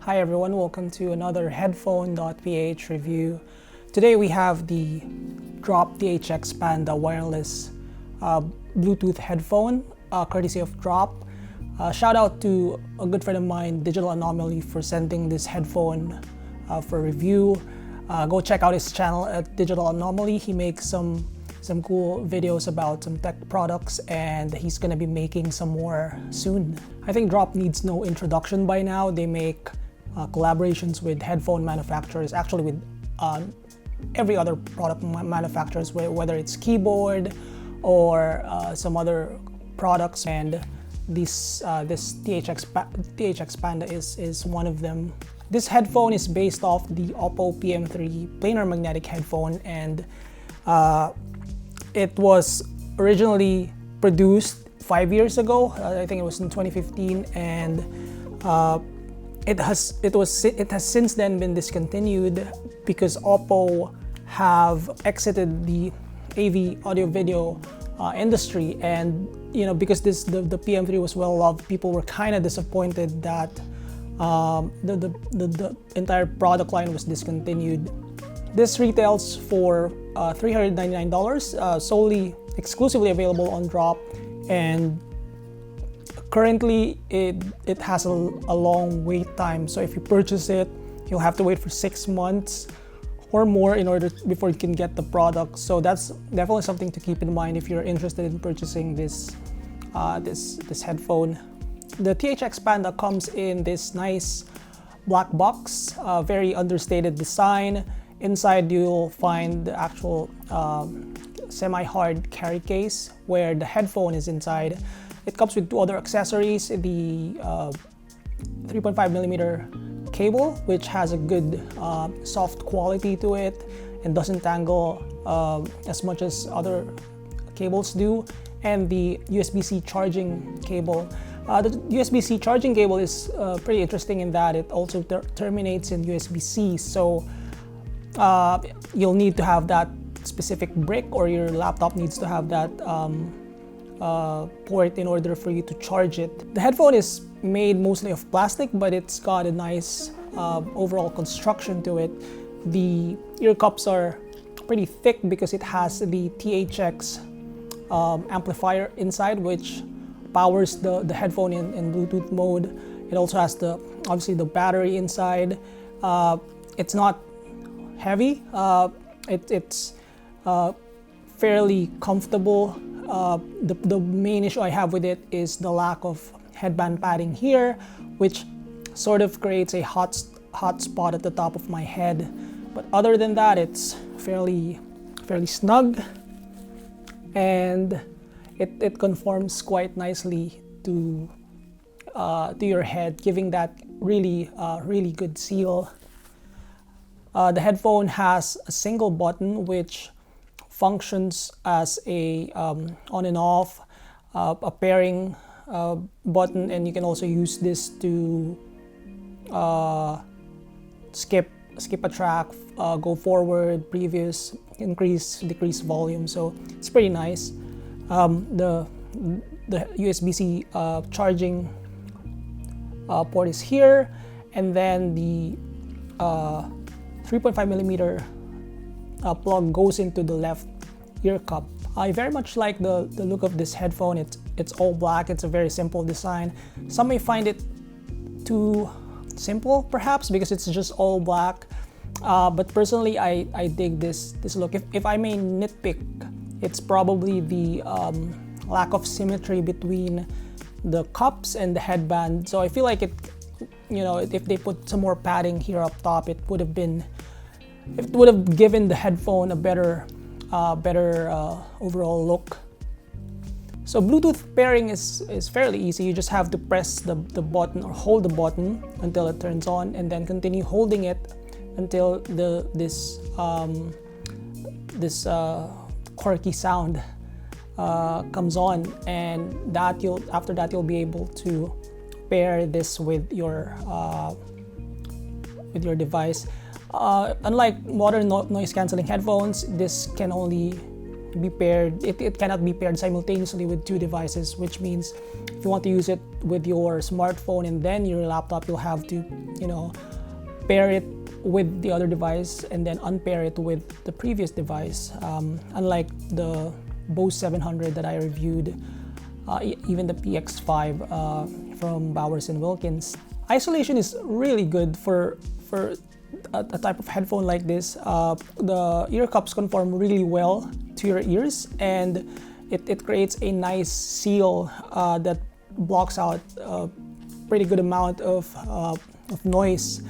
Hi everyone, welcome to another headphone.ph review. Today we have the Drop THX Panda wireless Bluetooth headphone, courtesy of Drop. Shout out to a good friend of mine, Digital Anomaly, for sending this headphone for review. Go check out his channel at Digital Anomaly. He makes some cool videos about some tech products, and he's gonna be making some more soon. I think Drop needs no introduction by now. They make collaborations with headphone manufacturers, actually with every other product manufacturers, whether it's keyboard or some other products, and this THX Panda is one of them. This headphone is based off the Oppo PM3 planar magnetic headphone, and it was originally produced 5 years ago. I think it was in 2015, and it has since then been discontinued because Oppo have exited the AV audio video industry, and because the PM3 was well loved, people were kind of disappointed that the entire product line was discontinued. This retails for $399, solely exclusively available on Drop, and currently it has a long wait time. So if you purchase it, you'll have to wait for 6 months or more before you can get the product. So that's definitely something to keep in mind if you're interested in purchasing this headphone. The THX Panda comes in this nice black box, very understated design. Inside you'll find the actual semi-hard carry case where the headphone is inside. It comes with two other accessories: the 3.5mm cable, which has a good soft quality to it and doesn't tangle as much as other cables do, and the USB-C charging cable. The USB-C charging cable is pretty interesting in that it also terminates in USB-C, so you'll need to have that specific brick, or your laptop needs to have that port in order for you to charge it. The headphone is made mostly of plastic, but it's got a nice overall construction to it. The ear cups are pretty thick because it has the THX amplifier inside, which powers the headphone in Bluetooth mode. It also has obviously the battery inside. It's not heavy. It's fairly comfortable. The main issue I have with it is the lack of headband padding here, which sort of creates a hot spot at the top of my head. But other than that, it's fairly snug, and it conforms quite nicely to your head, giving that really good seal. The headphone has a single button which functions as a on and off, a pairing button, and you can also use this to skip a track, go forward, previous, increase, decrease volume. So it's pretty nice. The USB-C charging port is here, and then the 3.5mm plug goes into the left ear cup. I very much like the look of this headphone. It's all black. It's a very simple design. Some may find it too simple, perhaps, because it's just all black. But personally, I dig this look. If I may nitpick, it's probably the lack of symmetry between the cups and the headband. So I feel like if they put some more padding here up top, it would have given the headphone a better overall look. So Bluetooth pairing is fairly easy. You just have to press the button, or hold the button until it turns on, and then continue holding it until this quirky sound comes on, and after that you'll be able to pair this with your device. Unlike modern noise cancelling headphones, this can only be paired. It cannot be paired simultaneously with two devices, which means if you want to use it with your smartphone and then your laptop, you'll have to, pair it with the other device and then unpair it with the previous device. Unlike the Bose 700 that I reviewed, even the PX5 from Bowers & Wilkins. Isolation is really good for a type of headphone like this. The ear cups conform really well to your ears, and it creates a nice seal that blocks out a pretty good amount of noise.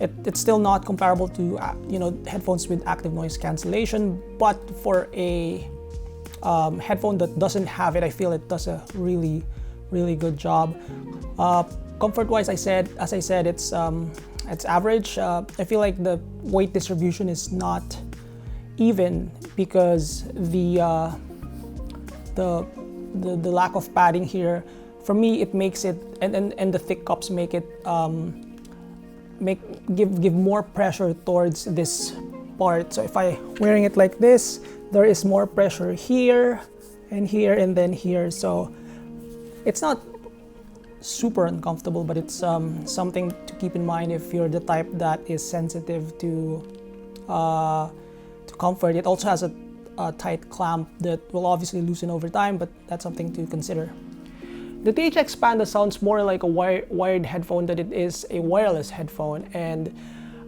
It's still not comparable to headphones with active noise cancellation, but for a headphone that doesn't have it, I feel it does a really good job. Comfort-wise, as I said, it's average. I feel like the weight distribution is not even because the lack of padding here, for me, it makes it, and the thick cups make it give more pressure towards this part. So if I wearing it like this, there is more pressure here and here and then here. So it's not super uncomfortable, but it's something to keep in mind if you're the type that is sensitive to comfort. It also has a tight clamp that will obviously loosen over time, but that's something to consider. The THX Panda sounds more like a wired headphone than it is a wireless headphone, and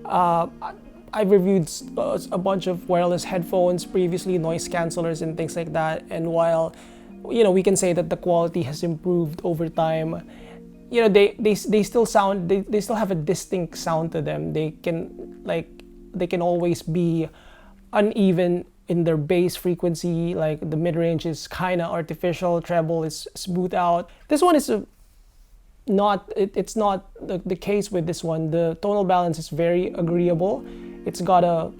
I've reviewed a bunch of wireless headphones previously, noise cancelers and things like that, and while we can say that the quality has improved over time, they still sound, they still have a distinct sound to them. They can always be uneven in their bass frequency, like the mid-range is kind of artificial, treble is smooth out. This one is it's not the case with this one. The tonal balance is very agreeable. It's got a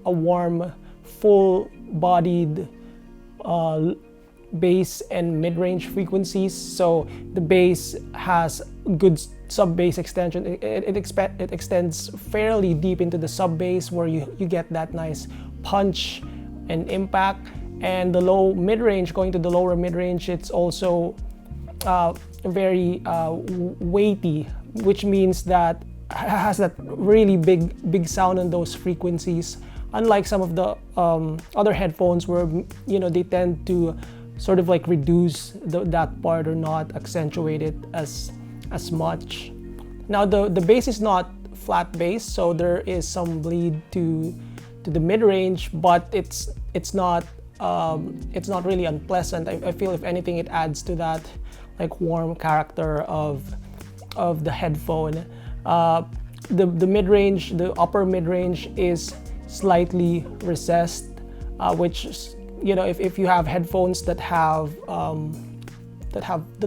warm, full-bodied bass and mid-range frequencies. So the bass has good sub-bass extension. It extends fairly deep into the sub-bass where you get that nice punch and impact. And the low mid-range, going to the lower mid-range, it's also very weighty, which means that it has that really big sound on those frequencies. Unlike some of the other headphones where they tend to sort of like reduce that part or not accentuate it as much. Now the bass is not flat bass, so there is some bleed to the mid-range, but it's not really unpleasant. I feel if anything it adds to that like warm character of the headphone. The mid-range, the upper mid-range is slightly recessed, which if you have headphones that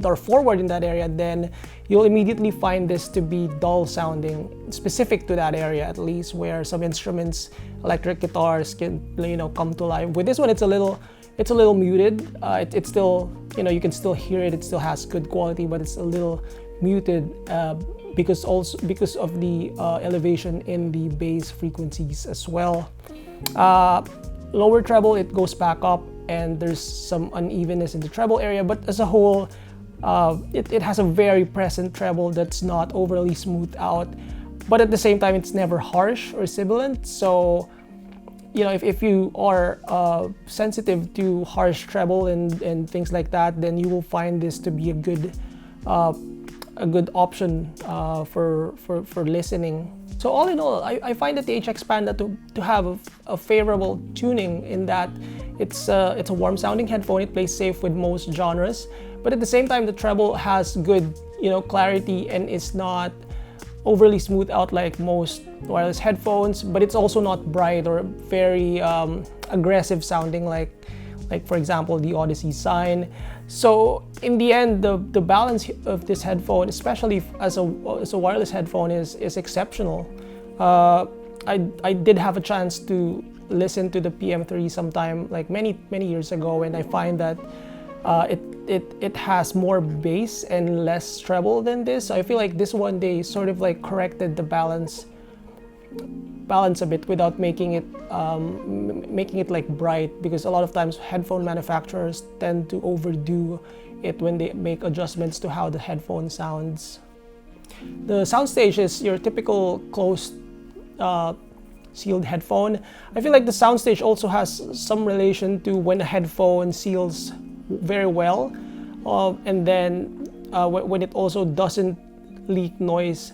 are forward in that area, then you'll immediately find this to be dull sounding, specific to that area at least, where some instruments, electric guitars can come to life. With this one, it's a little muted. It's still, you can still hear it. It still has good quality, but it's a little muted because of the elevation in the bass frequencies as well. Lower treble, it goes back up, and there's some unevenness in the treble area, but as a whole, it has a very present treble that's not overly smoothed out, but at the same time, it's never harsh or sibilant. So, if you are sensitive to harsh treble and things like that, then you will find this to be a good option for listening. So all in all, I find the THX Panda to have a favorable tuning in that it's a warm sounding headphone. It plays safe with most genres, but at the same time the treble has good clarity and is not overly smooth out like most wireless headphones, but it's also not bright or very aggressive sounding like for example the Odyssey Sign. So in the end, the balance of this headphone, especially as a wireless headphone, is exceptional. I did have a chance to listen to the PM3 sometime like many years ago, and I find that it has more bass and less treble than this. So I feel like this one, they sort of like corrected the balance balance a bit without making it like bright, because a lot of times headphone manufacturers tend to overdo it when they make adjustments to how the headphone sounds. The soundstage is your typical closed sealed headphone. I feel like the soundstage also has some relation to when a headphone seals very well, and then when it also doesn't leak noise.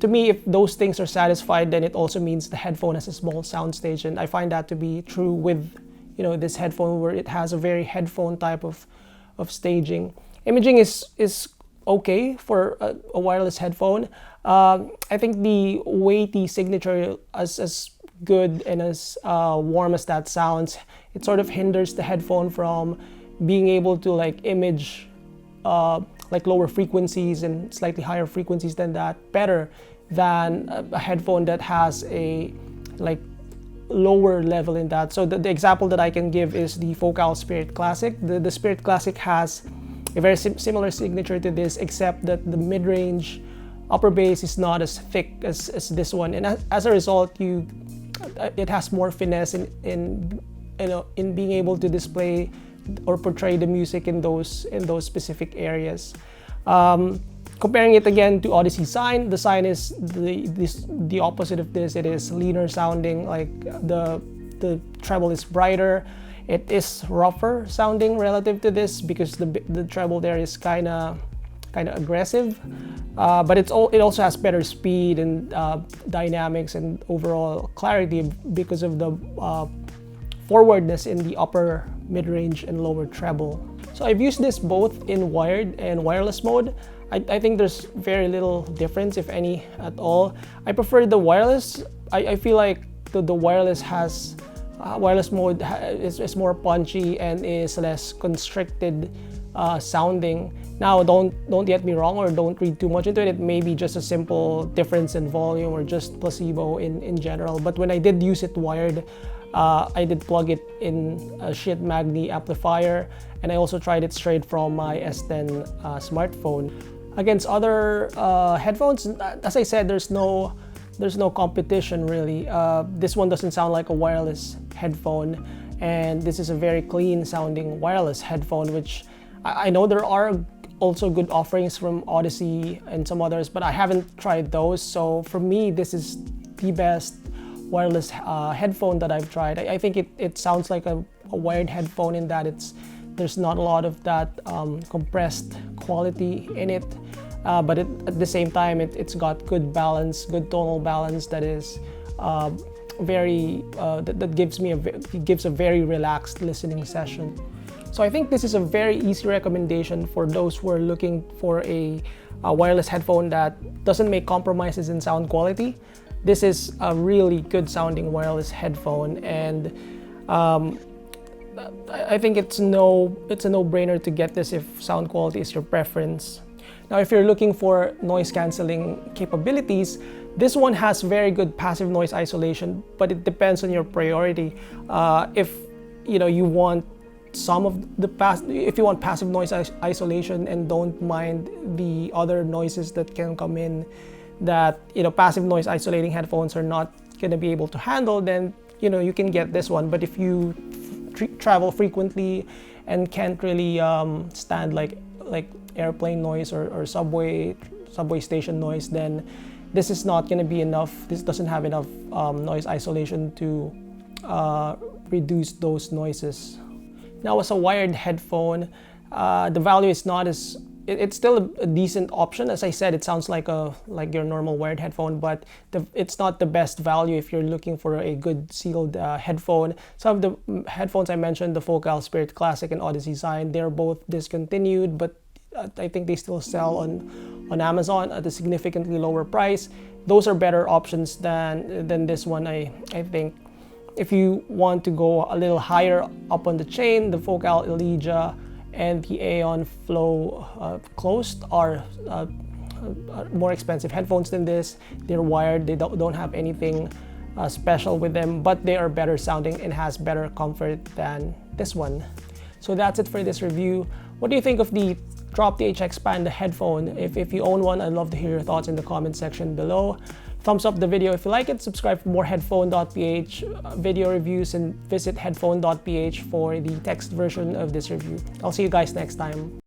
To me, if those things are satisfied, then it also means the headphone has a small soundstage, and I find that to be true with this headphone, where it has a very headphone type of staging. Imaging is okay for a wireless headphone. I think the weighty signature, as good and as warm as that sounds, it sort of hinders the headphone from being able to like image like lower frequencies and slightly higher frequencies than that better than a headphone that has a like lower level in that. So the example that I can give is the Focal Spirit Classic. The Spirit Classic has a very similar signature to this, except that the mid-range upper bass is not as thick as this one, and as a result, it has more finesse in being able to display or portray the music in those specific areas. Comparing it again to Odyssey Sign, the Sign is the opposite of this. It is leaner sounding, like the treble is brighter. It is rougher sounding relative to this because the treble there is kind of aggressive, but it also has better speed and dynamics and overall clarity because of the forwardness in the upper, mid-range, and lower treble. So I've used this both in wired and wireless mode. I think there's very little difference, if any at all. I prefer the wireless. I feel like the wireless has wireless mode is more punchy and is less constricted sounding. Now, don't get me wrong, or don't read too much into it. It may be just a simple difference in volume or just placebo in general. But when I did use it wired, I did plug it in a Schiit Magni amplifier, and I also tried it straight from my S10 smartphone. Against other headphones, as I said, there's no competition really. This one doesn't sound like a wireless headphone, and this is a very clean sounding wireless headphone, which I know there are also good offerings from Odyssey and some others, but I haven't tried those. So for me, this is the best wireless headphone that I've tried. I think it sounds like a wired headphone in that there's not a lot of that compressed quality in it, but at the same time it's got good balance, good tonal balance that is that gives a very relaxed listening session. So I think this is a very easy recommendation for those who are looking for a wireless headphone that doesn't make compromises in sound quality. This is a really good sounding wireless headphone, and I think it's a no-brainer to get this if sound quality is your preference. Now, if you're looking for noise cancelling capabilities, this one has very good passive noise isolation, but it depends on your priority. If you want if you want passive noise isolation and don't mind the other noises that can come in that passive noise isolating headphones are not going to be able to handle, then you can get this one. But if you travel frequently and can't really stand like airplane noise or subway station noise, then this is not going to be enough. This doesn't have enough noise isolation to reduce those noises. Now, as a wired headphone, the value is not as it's still a decent option. As I said, it sounds like your normal wired headphone, but it's not the best value if you're looking for a good sealed headphone. Some of the headphones I mentioned, the Focal Spirit Classic and Odyssey Sign, they're both discontinued, but I think they still sell on Amazon at a significantly lower price. Those are better options than this one, I think. If you want to go a little higher up on the chain, the Focal Elysia and the Aeon Flow Closed are more expensive headphones than this. They're wired, they don't have anything special with them, but they are better sounding and has better comfort than this one. So that's it for this review. What do you think of the Drop THX Panda headphone? If you own one, I'd love to hear your thoughts in the comment section below. Thumbs up the video if you like it, subscribe for more headphone.ph video reviews, and visit headphone.ph for the text version of this review. I'll see you guys next time.